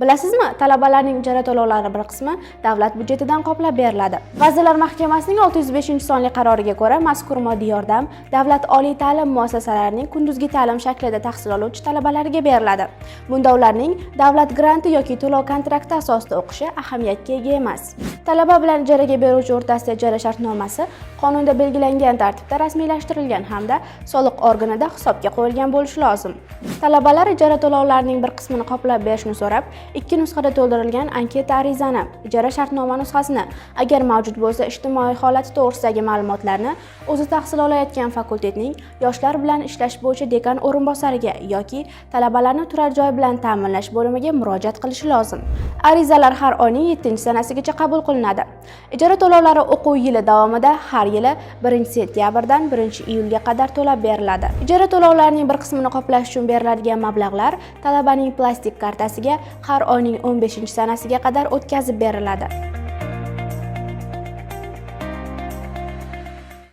Bilasizmi, talabalarning ijara to'lovlari bir qismi davlat byudjetidan qoplab beriladi. Vazirlar Mahkamasining 605-sonli qaroriga ko'ra, mazkur moddiy yordam davlat oliy ta'lim muassasalarining kunduzgi ta'lim shaklida tahsil oluvchi talabalariga beriladi. Bunda ularning davlat granti yoki to'lov kontrakti asosida o'qishi ahamiyatga ega emas. Talaba bilan ijaraga beruvchi o'rtasida ijara shartnomasi qonunda belgilangan tartibda rasmiylashtirilgan hamda soliq organida hisobga qo'yilgan bo'lishi lozim. Talabalar ijara to'lovlarining bir qismini qoplab berishni so'rab, 2 nusxada to'ldirilgan anketa arizani, ijara shartnoma nusxasini, agar mavjud bo'lsa, ijtimoiy holati to'g'risidagi ma'lumotlarni o'zi tahsil olayotgan fakultetning yoshlar bilan ishlash bo'yicha dekan o'rinbosariga yoki talabalarni turar joy bilan ta'minlash bo'limiga murojaat qilishi lozim. Arizalar har oyning 7-sanasigacha qabul qilinadi. Ijara to'lovlari o'quv yili davomida har yili 1-sentyabrdan 1-iyulga qadar to'lab beriladi. Ijara to'lovlarining bir qismini qoplash uchun beriladigan mablag'lar talabaning plastik kartasiga har oyning 15-sanasiga qadar o'tkazib beriladi.